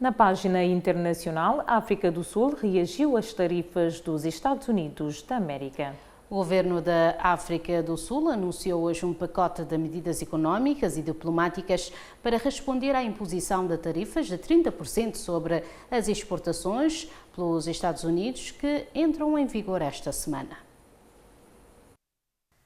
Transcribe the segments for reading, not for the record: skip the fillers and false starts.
Na página internacional, a África do Sul reagiu às tarifas dos Estados Unidos da América. O governo da África do Sul anunciou hoje um pacote de medidas económicas e diplomáticas para responder à imposição de tarifas de 30% sobre as exportações pelos Estados Unidos que entram em vigor esta semana.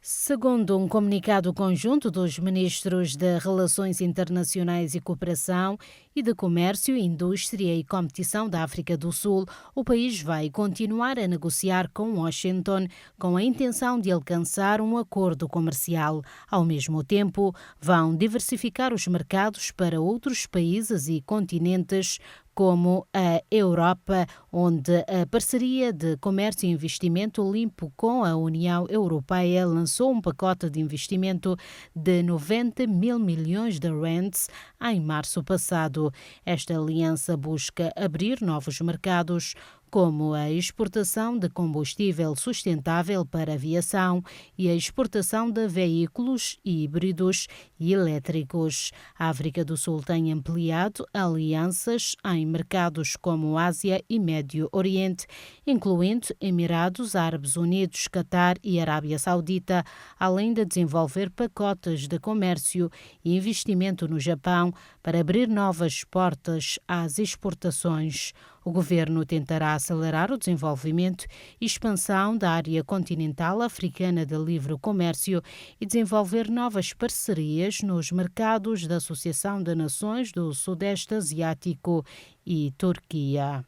Segundo um comunicado conjunto dos ministros de Relações Internacionais e Cooperação e de Comércio, Indústria e Competição da África do Sul, o país vai continuar a negociar com Washington com a intenção de alcançar um acordo comercial. Ao mesmo tempo, vão diversificar os mercados para outros países e continentes, como a Europa, onde a parceria de comércio e investimento limpo com a União Europeia lançou um pacote de investimento de 90 mil milhões de rands em março passado. Esta aliança busca abrir novos mercados, como a exportação de combustível sustentável para aviação e a exportação de veículos híbridos e elétricos. A África do Sul tem ampliado alianças em mercados como Ásia e Médio Oriente, incluindo Emirados Árabes Unidos, Catar e Arábia Saudita, além de desenvolver pacotes de comércio e investimento no Japão para abrir novas portas às exportações. O governo tentará acelerar o desenvolvimento e expansão da área continental africana de livre comércio e desenvolver novas parcerias nos mercados da Associação de Nações do Sudeste Asiático e Turquia.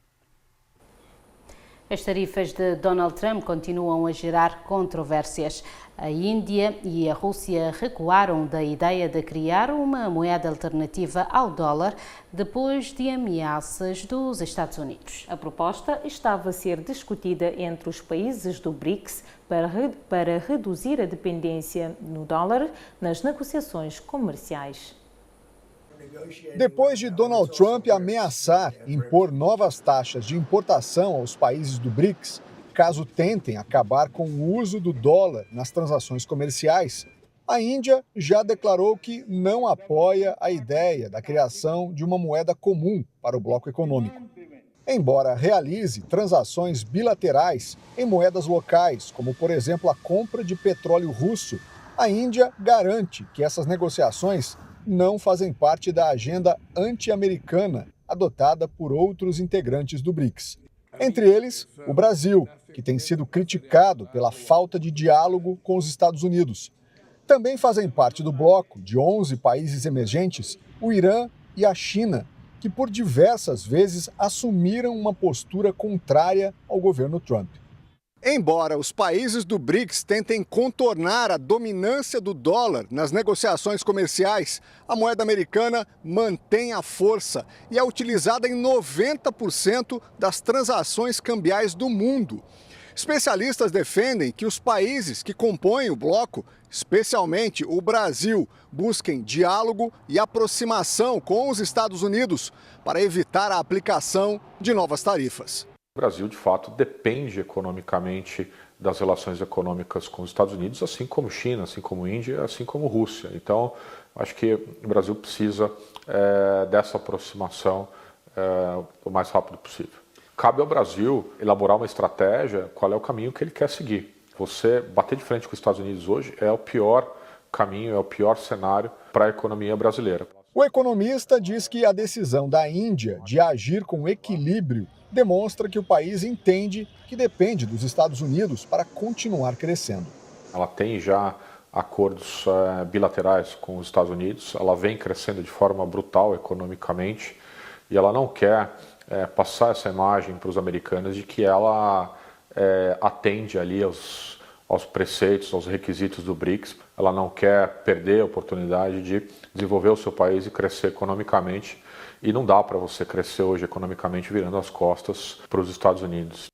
As tarifas de Donald Trump continuam a gerar controvérsias. A Índia e a Rússia recuaram da ideia de criar uma moeda alternativa ao dólar depois de ameaças dos Estados Unidos. A proposta estava a ser discutida entre os países do BRICS para reduzir a dependência no dólar nas negociações comerciais. Depois de Donald Trump ameaçar impor novas taxas de importação aos países do BRICS, caso tentem acabar com o uso do dólar nas transações comerciais, a Índia já declarou que não apoia a ideia da criação de uma moeda comum para o bloco econômico. Embora realize transações bilaterais em moedas locais, como por exemplo a compra de petróleo russo, a Índia garante que essas negociações não fazem parte da agenda anti-americana adotada por outros integrantes do BRICS. Entre eles, o Brasil, que tem sido criticado pela falta de diálogo com os Estados Unidos. Também fazem parte do bloco de 11 países emergentes o Irã e a China, que por diversas vezes assumiram uma postura contrária ao governo Trump. Embora os países do BRICS tentem contornar a dominância do dólar nas negociações comerciais, a moeda americana mantém a força e é utilizada em 90% das transações cambiais do mundo. Especialistas defendem que os países que compõem o bloco, especialmente o Brasil, busquem diálogo e aproximação com os Estados Unidos para evitar a aplicação de novas tarifas. O Brasil, de fato, depende economicamente das relações econômicas com os Estados Unidos, assim como China, assim como Índia, assim como Rússia. Então, acho que o Brasil precisa dessa aproximação o mais rápido possível. Cabe ao Brasil elaborar uma estratégia, qual é o caminho que ele quer seguir. Você bater de frente com os Estados Unidos hoje é o pior caminho, é o pior cenário para a economia brasileira. O economista diz que a decisão da Índia de agir com equilíbrio demonstra que o país entende que depende dos Estados Unidos para continuar crescendo. Ela tem já acordos bilaterais com os Estados Unidos, ela vem crescendo de forma brutal economicamente e ela não quer passar essa imagem para os americanos de que ela atende ali aos preceitos, aos requisitos do BRICS. Ela não quer perder a oportunidade de desenvolver o seu país e crescer economicamente. E não dá para você crescer hoje economicamente virando as costas para os Estados Unidos.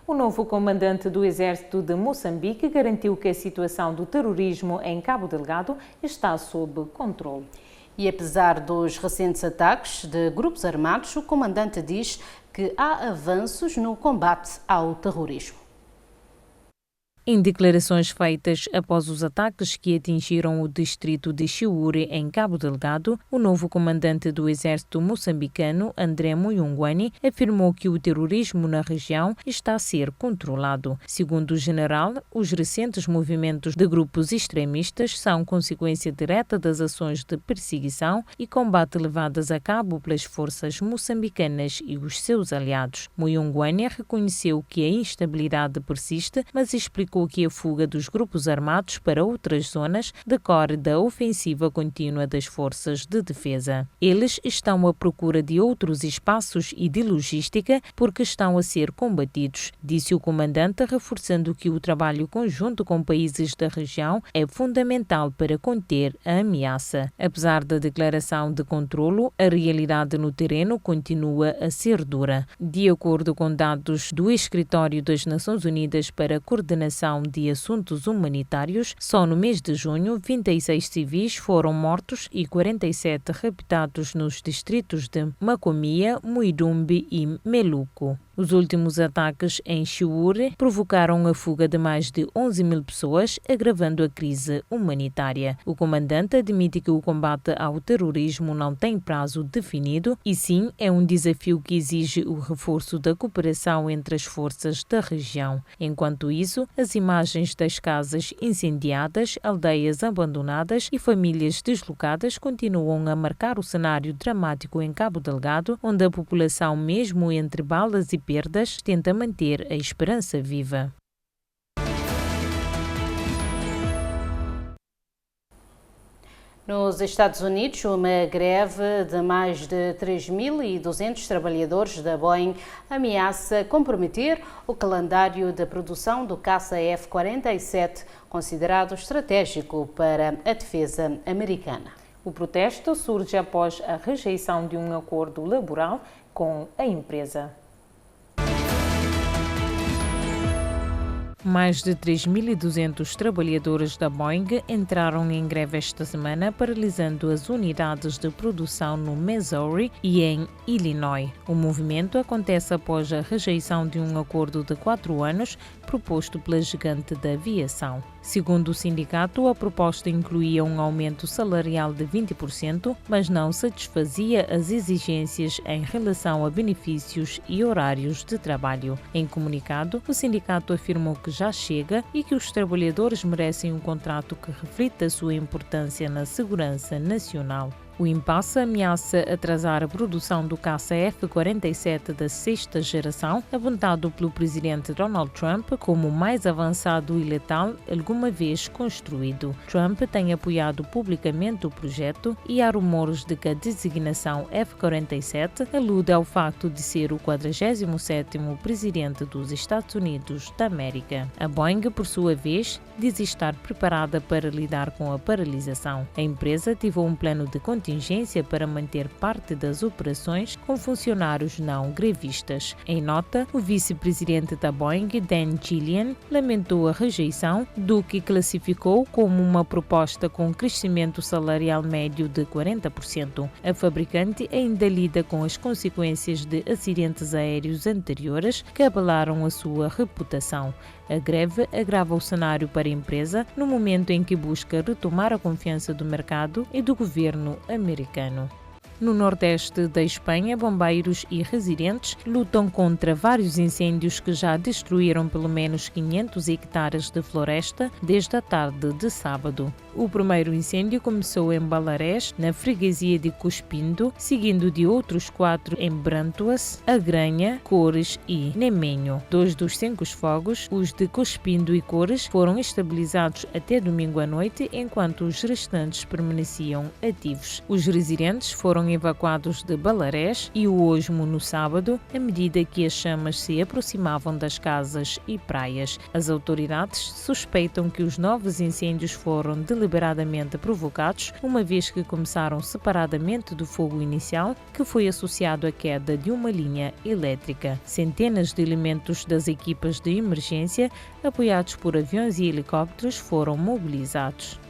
O novo comandante do Exército de Moçambique garantiu que a situação do terrorismo em Cabo Delgado está sob controle. E apesar dos recentes ataques de grupos armados, o comandante diz que há avanços no combate ao terrorismo. Em declarações feitas após os ataques que atingiram o distrito de Chiure, em Cabo Delgado, o novo comandante do exército moçambicano, André Muyungweni, afirmou que o terrorismo na região está a ser controlado. Segundo o general, os recentes movimentos de grupos extremistas são consequência direta das ações de perseguição e combate levadas a cabo pelas forças moçambicanas e os seus aliados. Muyungweni reconheceu que a instabilidade persiste, mas explicou que a fuga dos grupos armados para outras zonas decorre da ofensiva contínua das forças de defesa. Eles estão à procura de outros espaços e de logística porque estão a ser combatidos, disse o comandante, reforçando que o trabalho conjunto com países da região é fundamental para conter a ameaça. Apesar da declaração de controlo, a realidade no terreno continua a ser dura. De acordo com dados do Escritório das Nações Unidas para a Coordenação de Assuntos Humanitários, só no mês de junho, 26 civis foram mortos e 47 raptados nos distritos de Macomia, Muidumbe e Meluco. Os últimos ataques em Chiure provocaram a fuga de mais de 11 mil pessoas, agravando a crise humanitária. O comandante admite que o combate ao terrorismo não tem prazo definido e sim é um desafio que exige o reforço da cooperação entre as forças da região. Enquanto isso, as imagens das casas incendiadas, aldeias abandonadas e famílias deslocadas continuam a marcar o cenário dramático em Cabo Delgado, onde a população, mesmo entre balas e perdas, tenta manter a esperança viva. Nos Estados Unidos, uma greve de mais de 3.200 trabalhadores da Boeing ameaça comprometer o calendário de produção do caça F-47, considerado estratégico para a defesa americana. O protesto surge após a rejeição de um acordo laboral com a empresa. Mais de 3.200 trabalhadores da Boeing entraram em greve esta semana, paralisando as unidades de produção no Missouri e em Illinois. O movimento acontece após a rejeição de um acordo de 4 anos proposto pela gigante da aviação. Segundo o sindicato, a proposta incluía um aumento salarial de 20%, mas não satisfazia as exigências em relação a benefícios e horários de trabalho. Em comunicado, o sindicato afirmou que já chega e que os trabalhadores merecem um contrato que reflita a sua importância na segurança nacional. O impasse ameaça atrasar a produção do caça F-47 da sexta geração, apontado pelo presidente Donald Trump como o mais avançado e letal alguma vez construído. Trump tem apoiado publicamente o projeto e há rumores de que a designação F-47 alude ao facto de ser o 47º presidente dos Estados Unidos da América. A Boeing, por sua vez, diz estar preparada para lidar com a paralisação. A empresa ativou um plano de contingência para manter parte das operações com funcionários não grevistas. Em nota, o vice-presidente da Boeing, Dan Gillian, lamentou a rejeição do que classificou como uma proposta com crescimento salarial médio de 40%. A fabricante ainda lida com as consequências de acidentes aéreos anteriores que abalaram a sua reputação. A greve agrava o cenário para a empresa no momento em que busca retomar a confiança do mercado e do governo americano. No nordeste da Espanha, bombeiros e residentes lutam contra vários incêndios que já destruíram pelo menos 500 hectares de floresta desde a tarde de sábado. O primeiro incêndio começou em Balarés, na freguesia de Cuspindo, seguindo de outros 4 em Brantuas, Agranha, Cores e Nemenho. 2 dos 5 fogos, os de Cuspindo e Cores, foram estabilizados até domingo à noite, enquanto os restantes permaneciam ativos. Os residentes foram evacuados de Balarés e o Osmo no sábado, à medida que as chamas se aproximavam das casas e praias. As autoridades suspeitam que os novos incêndios foram deliberadamente provocados, uma vez que começaram separadamente do fogo inicial, que foi associado à queda de uma linha elétrica. Centenas de elementos das equipas de emergência, apoiados por aviões e helicópteros, foram mobilizados.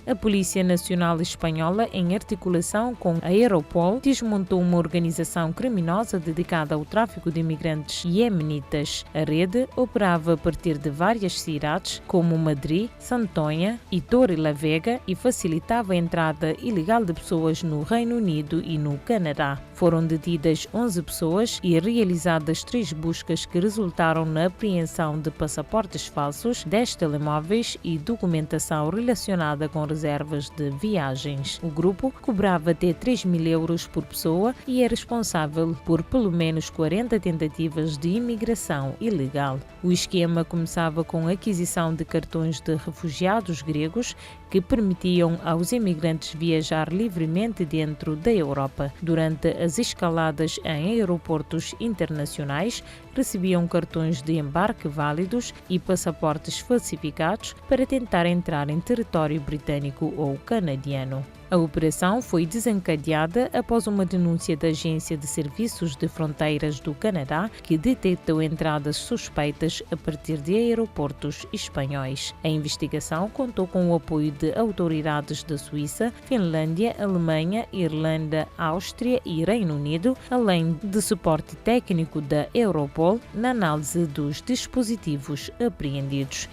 A Polícia Nacional Espanhola, em articulação com a Europol, desmontou uma organização criminosa dedicada ao tráfico de imigrantes iemenitas. A rede operava a partir de várias cidades, como Madrid, Santonha e Torrelavega, e facilitava a entrada ilegal de pessoas no Reino Unido e no Canadá. Foram detidas 11 pessoas e realizadas 3 buscas que resultaram na apreensão de passaportes falsos, 10 telemóveis e documentação relacionada com reservas de viagens. O grupo cobrava até 3.000 euros por pessoa e é responsável por pelo menos 40 tentativas de imigração ilegal. O esquema começava com a aquisição de cartões de refugiados gregos que permitiam aos imigrantes viajar livremente dentro da Europa. Durante as escaladas em aeroportos internacionais, recebiam cartões de embarque válidos e passaportes falsificados para tentar entrar em território britânico ou canadiano. A operação foi desencadeada após uma denúncia da Agência de Serviços de Fronteiras do Canadá, que detectou entradas suspeitas a partir de aeroportos espanhóis. A investigação contou com o apoio de autoridades da Suíça, Finlândia, Alemanha, Irlanda, Áustria e Reino Unido, além de suporte técnico da Europol na análise dos dispositivos apreendidos.